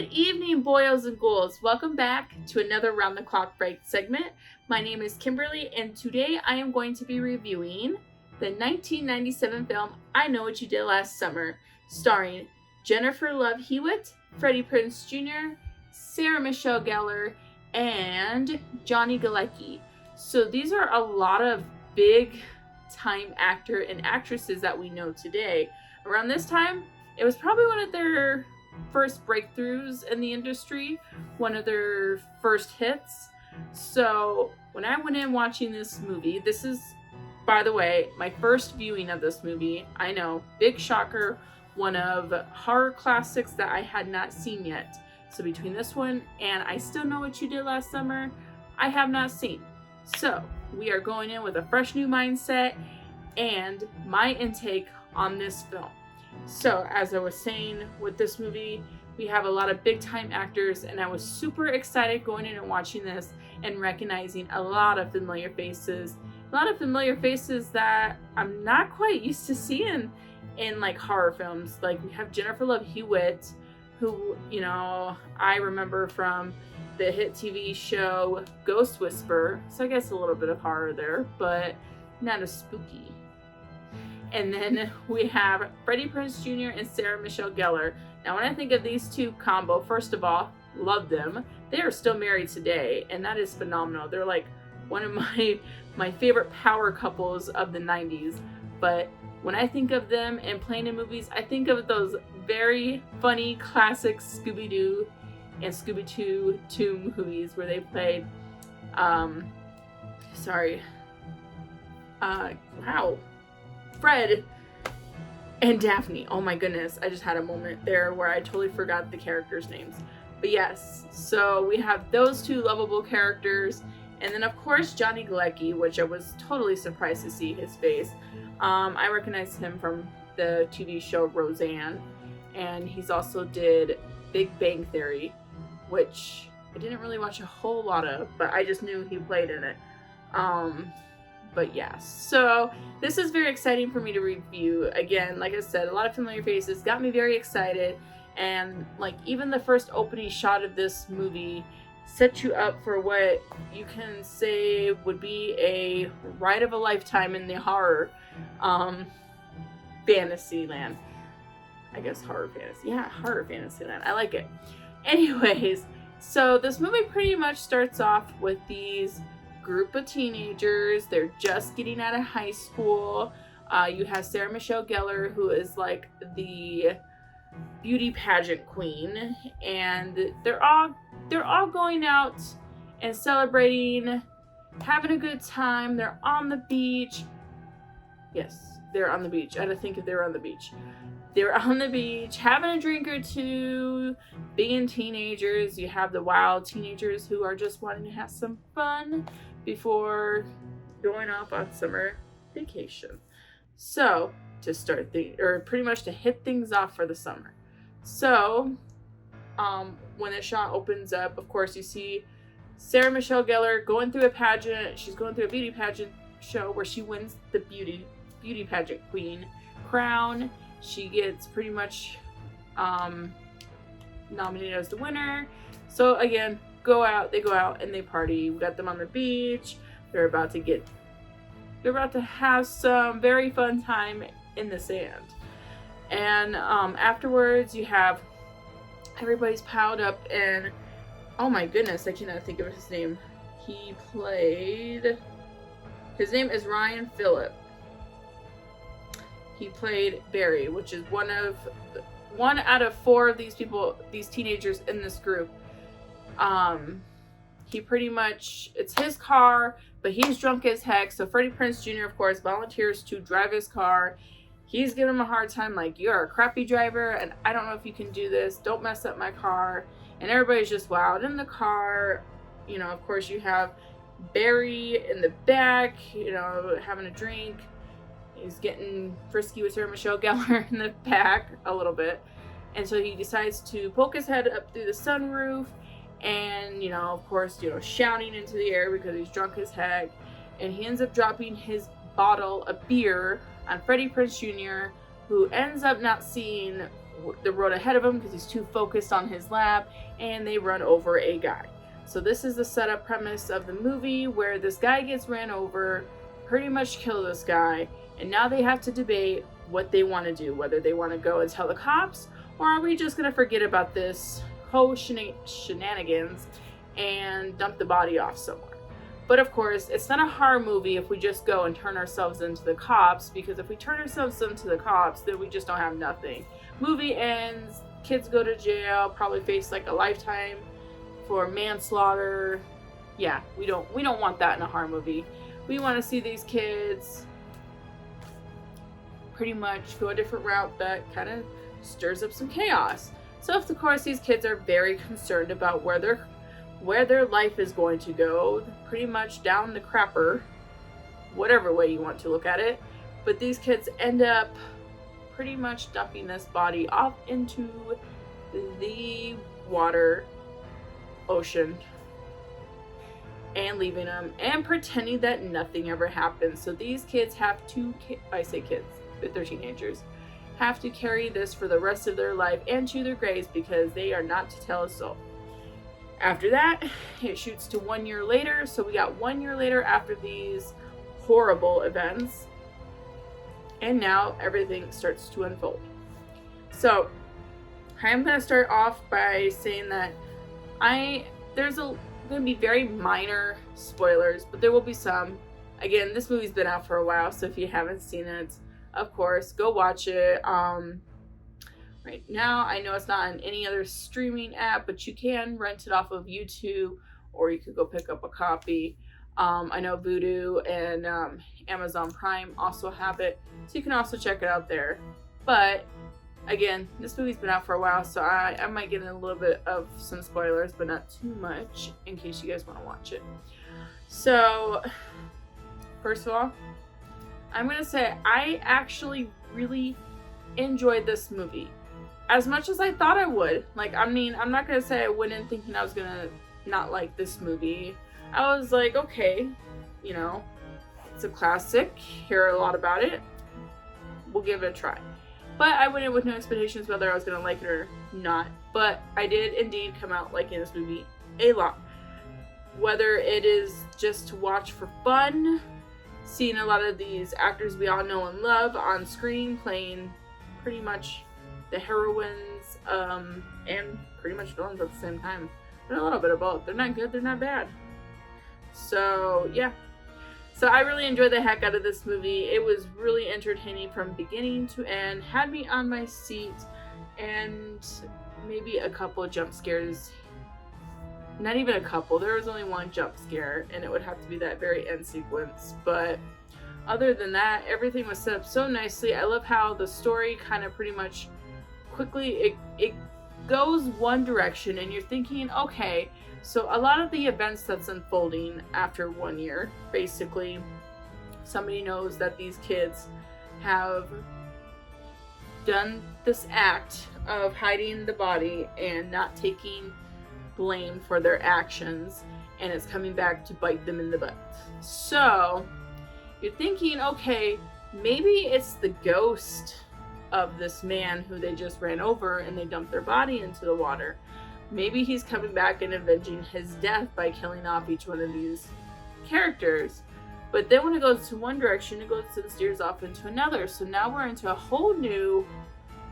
Good evening, boyos and ghouls. Welcome back to another Round the Clock Break segment. My name is Kimberly, and today I am going to be reviewing the 1997 film I Know What You Did Last Summer, starring Jennifer Love Hewitt, Freddie Prinze Jr., Sarah Michelle Gellar, and Johnny Galecki. So these are a lot of big time actor and actresses that we know today. Around this time, it was probably one of their first breakthroughs in the industry, one of their first hits. So when I went in watching this movie, this is, by the way, my first viewing of this movie. I know, big shocker, one of horror classics that I had not seen yet. So between this one and I Still Know What You Did Last Summer, I have not seen. So we are going in with a fresh new mindset and my intake on this film. So, as I was saying, with this movie, we have a lot of big time actors, and I was super excited going in and watching this and recognizing a lot of familiar faces. A lot of familiar faces that I'm not quite used to seeing in like horror films. Like, we have Jennifer Love Hewitt, who, you know, I remember from the hit TV show Ghost Whisperer. So I guess a little bit of horror there, but not as spooky. And then we have Freddie Prinze Jr. and Sarah Michelle Gellar. Now, when I think of these two combo, first of all, love them. They are still married today, and that is phenomenal. They're like one of my favorite power couples of the 90s. But when I think of them and playing in movies, I think of those very funny classic Scooby-Doo and Scooby-Doo 2 movies where they played, Fred and Daphne. Oh my goodness, I just had a moment there where I totally forgot the characters' names. But yes, so we have those two lovable characters, and then of course Johnny Galecki, which I was totally surprised to see his face. I recognized him from the TV show Roseanne, and he's also did Big Bang Theory, which I didn't really watch a whole lot of, but I just knew he played in it. But yeah, so this is very exciting for me to review. Again, like I said, a lot of familiar faces got me very excited, and like even the first opening shot of this movie set you up for what you can say would be a ride of a lifetime in the horror fantasy land. I guess horror fantasy. Yeah, horror fantasy land. I like it. Anyways, so this movie pretty much starts off with these group of teenagers. They're just getting out of high school. You have Sarah Michelle Gellar, who is like the beauty pageant queen, and they're all going out and celebrating, having a good time. They're on the beach. Yes, they're on the beach. I had to think if they were on the beach. They're on the beach, having a drink or two, being teenagers. You have the wild teenagers who are just wanting to have some fun before going off on summer vacation. So, to start pretty much to hit things off for the summer. So, when the shot opens up, of course, you see Sarah Michelle Gellar going through a pageant. She's going through a beauty pageant show where she wins the beauty pageant queen crown. She gets pretty much nominated as the winner. So again, they go out and they party. We got them on the beach. They're about to have some very fun time in the sand. And afterwards, you have everybody's piled up, and oh my goodness, I cannot think of his name. His name is Ryan Phillip. He played Barry, which is one out of 4 of these people, these teenagers in this group. He pretty much, it's his car, but he's drunk as heck. So Freddie Prinze Jr., of course, volunteers to drive his car. He's giving him a hard time, like, you're a crappy driver, and I don't know if you can do this. Don't mess up my car. And everybody's just wild in the car. You know, of course, you have Barry in the back, you know, having a drink. He's getting frisky with Sarah Michelle Gellar in the back a little bit. And so he decides to poke his head up through the sunroof and, you know, of course, you know, shouting into the air because he's drunk as heck. And he ends up dropping his bottle of beer on Freddie Prinze Jr., who ends up not seeing the road ahead of him because he's too focused on his lab, and they run over a guy. So this is the setup premise of the movie, where this guy gets ran over, pretty much kill this guy, and now they have to debate what they want to do, whether they want to go and tell the cops, or are we just going to forget about this whole shenanigans and dump the body off somewhere. But of course, it's not a horror movie if we just go and turn ourselves into the cops, because if we turn ourselves into the cops, then we just don't have nothing. Movie ends, kids go to jail, probably face like a lifetime for manslaughter. Yeah, we don't want that in a horror movie. We want to see these kids pretty much go a different route that kind of stirs up some chaos. So of course, these kids are very concerned about where their life is going to go, pretty much down the crapper, whatever way you want to look at it. But these kids end up pretty much dumping this body off into the ocean, and leaving them and pretending that nothing ever happened. So these kids have to, I say kids, but they're teenagers, have to carry this for the rest of their life and to their graves, because they are not to tell a soul. After that, it shoots to 1 year later. So we got 1 year later after these horrible events. And now everything starts to unfold. So I'm going to start off by saying that there's going to be very minor spoilers, but there will be some. Again, this movie's been out for a while, so if you haven't seen it, of course, go watch it. Right now, I know it's not on any other streaming app, but you can rent it off of YouTube, or you could go pick up a copy. I know Vudu and Amazon Prime also have it, so you can also check it out there. But again, this movie's been out for a while, so I might get in a little bit of some spoilers, but not too much, in case you guys want to watch it. So, first of all, I'm going to say I actually really enjoyed this movie. As much as I thought I would. Like, I mean, I'm not going to say I went in thinking I was going to not like this movie. I was like, okay, you know, it's a classic. Hear a lot about it. We'll give it a try. But I went in with no expectations whether I was going to like it or not. But I did indeed come out liking this movie a lot. Whether it is just to watch for fun, seeing a lot of these actors we all know and love on screen playing pretty much the heroines and pretty much villains at the same time. They're a little bit of both. They're not good, they're not bad. So, yeah. So I really enjoyed the heck out of this movie. It was really entertaining from beginning to end. Had me on my seat, and maybe a couple of jump scares. Not even a couple. There was only one jump scare, and it would have to be that very end sequence. But other than that, everything was set up so nicely. I love how the story kind of pretty much quickly, it goes one direction, and you're thinking, okay, so a lot of the events that's unfolding after 1 year, basically, somebody knows that these kids have done this act of hiding the body and not taking blame for their actions, and it's coming back to bite them in the butt. So you're thinking, okay, maybe it's the ghost of this man who they just ran over and they dumped their body into the water. Maybe he's coming back and avenging his death by killing off each one of these characters. But then when it goes to one direction, it goes and steers off into another. So now we're into a whole new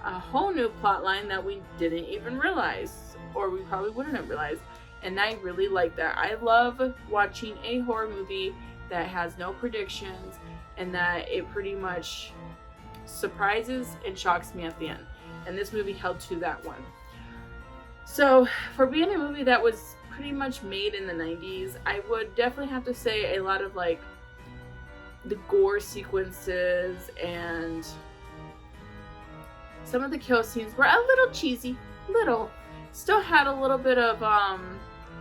plot line that we didn't even realize, or we probably wouldn't have realized. And I really like that. I love watching a horror movie that has no predictions and that it pretty much surprises and shocks me at the end. And this movie held to that one. So for being a movie that was pretty much made in the 90s, I would definitely have to say a lot of like the gore sequences and some of the kill scenes were a little cheesy, still had a little bit of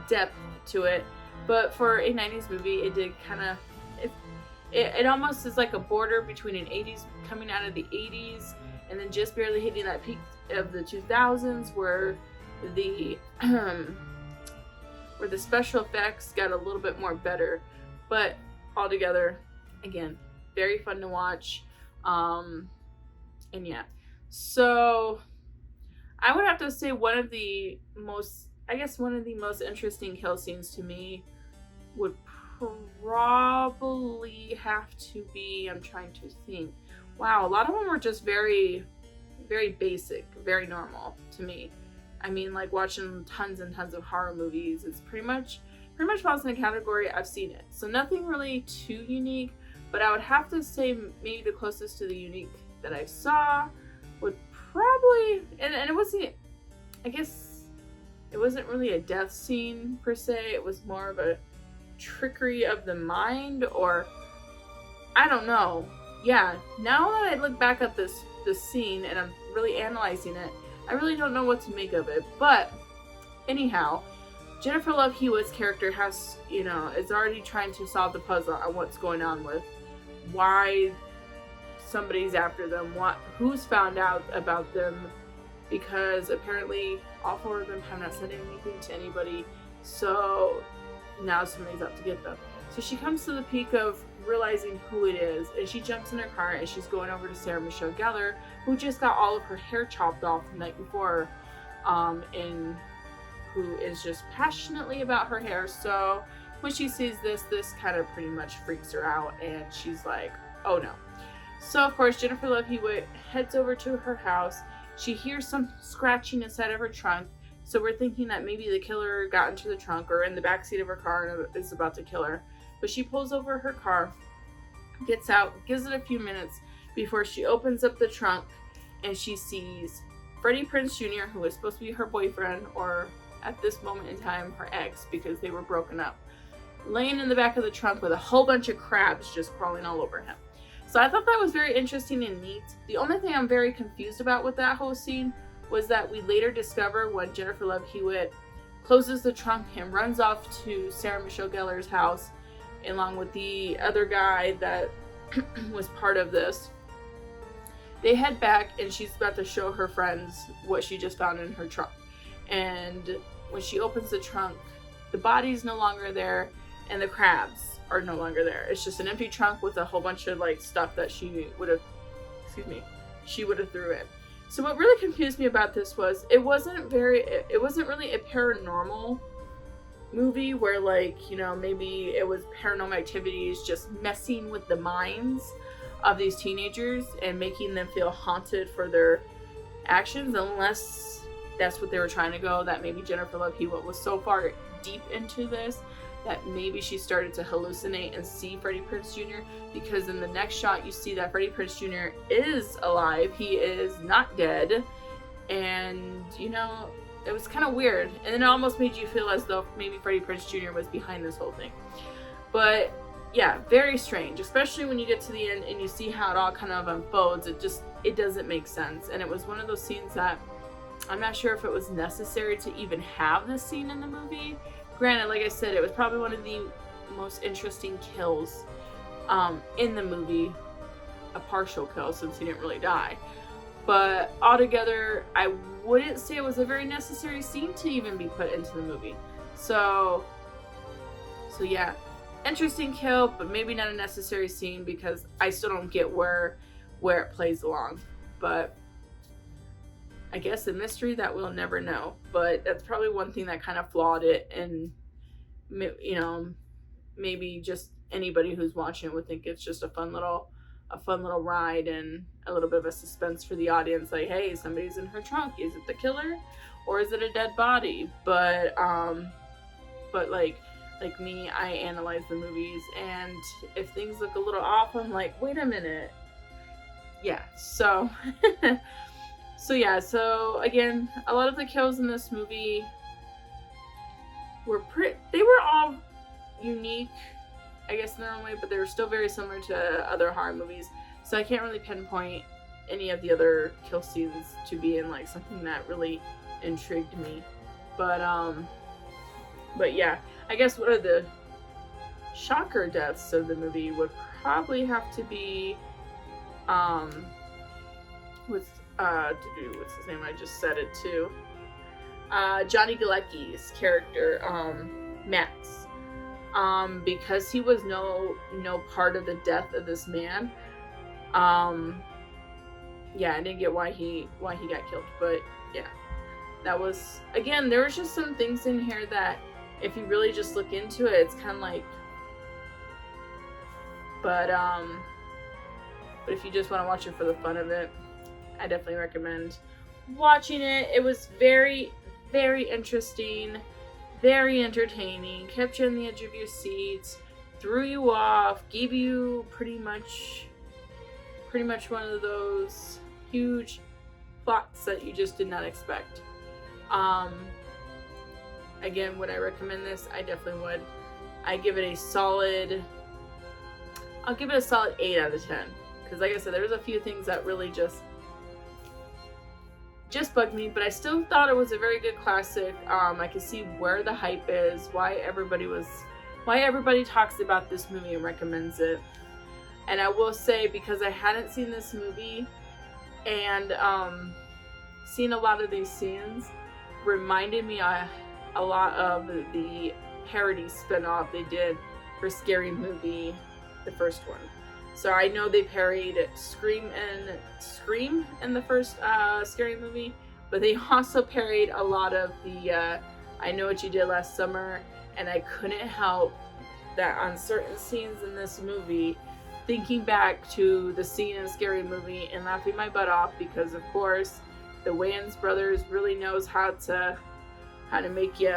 depth to it, but for a 90s movie, it did kind of, it almost is like a border between an 80s, coming out of the 80s, and then just barely hitting that peak of the 2000s where the special effects got a little bit more better. But altogether, again, very fun to watch. And yeah, so I would have to say one of the most interesting kill scenes to me would probably have to be, I'm trying to think. Wow, a lot of them were just very, very basic, very normal to me. I mean, like watching tons and tons of horror movies, it's pretty much falls in the category I've seen it. So nothing really too unique, but I would have to say maybe the closest to the unique that I saw would probably, and it wasn't, I guess it wasn't really a death scene per se, it was more of a trickery of the mind, or I don't know. Yeah, now that I look back at this scene and I'm really analyzing it, I really don't know what to make of it. But anyhow, Jennifer Love Hewitt's character has, is already trying to solve the puzzle on what's going on with why somebody's after them, who's found out about them, because apparently all four of them have not said anything to anybody, so now somebody's out to get them. So she comes to the peak of realizing who it is, and she jumps in her car and she's going over to Sarah Michelle Gellar, who just got all of her hair chopped off the night before, and who is just passionately about her hair. So when she sees this kind of pretty much freaks her out, and she's like, oh no. So of course Jennifer Love Hewitt heads over to her house. She hears some scratching inside of her trunk, so we're thinking that maybe the killer got into the trunk or in the backseat of her car and is about to kill her. But she pulls over her car, gets out, gives it a few minutes before she opens up the trunk, and she sees Freddie Prinze Jr., who was supposed to be her boyfriend, or at this moment in time her ex, because they were broken up, laying in the back of the trunk with a whole bunch of crabs just crawling all over him. So I thought that was very interesting and neat. The only thing I'm very confused about with that whole scene was that we later discover when Jennifer Love Hewitt closes the trunk and runs off to Sarah Michelle Gellar's house along with the other guy that was part of this. They head back and she's about to show her friends what she just found in her trunk. And when she opens the trunk, the body's no longer there and the crabs are no longer there. It's just an empty trunk with a whole bunch of like stuff that she would have threw in. So what really confused me about this was it wasn't really a paranormal movie where, like, maybe it was paranormal activities just messing with the minds of these teenagers and making them feel haunted for their actions, unless that's what they were trying to go, that maybe Jennifer Love Hewitt was so far deep into this that maybe she started to hallucinate and see Freddie Prinze Jr., because in the next shot you see that Freddie Prinze Jr. is alive. He is not dead. And, it was kind of weird. And it almost made you feel as though maybe Freddie Prinze Jr. was behind this whole thing. But, yeah, very strange. Especially when you get to the end and you see how it all kind of unfolds. It doesn't make sense. And it was one of those scenes that I'm not sure if it was necessary to even have this scene in the movie. Granted, like I said, it was probably one of the most interesting kills in the movie. A partial kill, since he didn't really die. But altogether, I wouldn't say it was a very necessary scene to even be put into the movie. So yeah, interesting kill, but maybe not a necessary scene, because I still don't get where it plays along. But I guess a mystery that we'll never know. But that's probably one thing that kind of flawed it, and maybe just anybody who's watching it would think it's just a fun little ride and a little bit of a suspense for the audience, like, hey, somebody's in her trunk, is it the killer or is it a dead body? But like me, I analyze the movies, and if things look a little off, I'm like, wait a minute. Yeah, so so again, a lot of the kills in this movie were all unique, I guess, in their own way, but they were still very similar to other horror movies. So I can't really pinpoint any of the other kill scenes to be in like something that really intrigued me. But yeah, I guess one of the shocker deaths of the movie would probably have to be what's his name? I just said it too. Johnny Galecki's character, Max. Because he was no part of the death of this man. Yeah, I didn't get why he got killed, but yeah. that was, again, there was just some things in here that if you really just look into it, it's kind of like, but if you just want to watch it for the fun of it, I definitely recommend watching it. It was very, very interesting, very entertaining, kept you on the edge of your seats, threw you off, gave you pretty much one of those huge plots that you just did not expect. Again, would I recommend this? I definitely would. I'll give it a solid 8 out of 10. Because like I said, there was a few things that really just bugged me, but I still thought it was a very good classic. I could see where the hype is, why everybody talks about this movie and recommends it. And I will say, because I hadn't seen this movie and seen a lot of these scenes, reminded me a lot of the parody spinoff they did for Scary Movie, the first one. So I know they parodied Scream in the first Scary Movie, but they also parodied a lot of the I Know What You Did Last Summer, and I couldn't help that on certain scenes in this movie, thinking back to the scene in Scary Movie and laughing my butt off, because of course the Wayans brothers really knows how to make you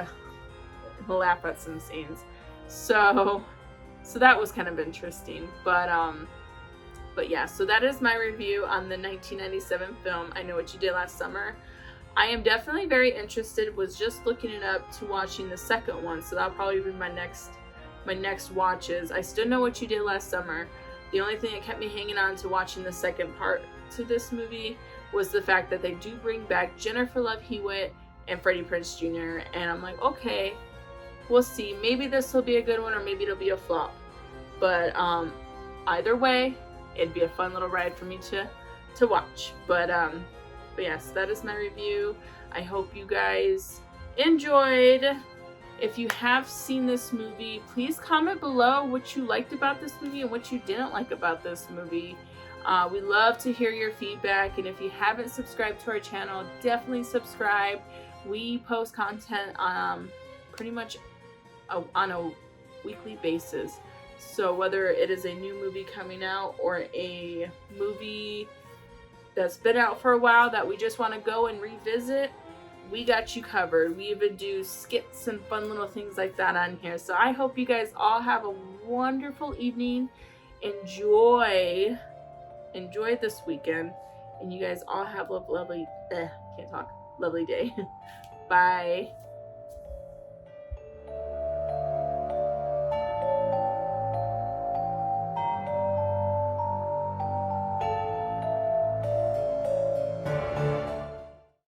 laugh at some scenes. So that was kind of interesting. But yeah, so that is my review on the 1997 film I Know What You Did Last Summer. I am definitely very interested, was just looking it up to watching the second one, so that'll probably be my next watches. I still Know What You Did Last Summer. The only thing that kept me hanging on to watching the second part to this movie was the fact that they do bring back Jennifer Love Hewitt and Freddie Prinze Jr. And I'm like, okay, we'll see. Maybe this will be a good one, or maybe it'll be a flop. But either way, it'd be a fun little ride for me to watch. But yes, that is my review. I hope you guys enjoyed. If you have seen this movie, please comment below what you liked about this movie and what you didn't like about this movie. We love to hear your feedback, and if you haven't subscribed to our channel, definitely subscribe. We post content pretty much on a weekly basis. So whether it is a new movie coming out or a movie that's been out for a while that we just want to go and revisit, we got you covered. We even do skits and fun little things like that on here. So I hope you guys all have a wonderful evening. Enjoy this weekend, and you guys all have a lovely day. Bye.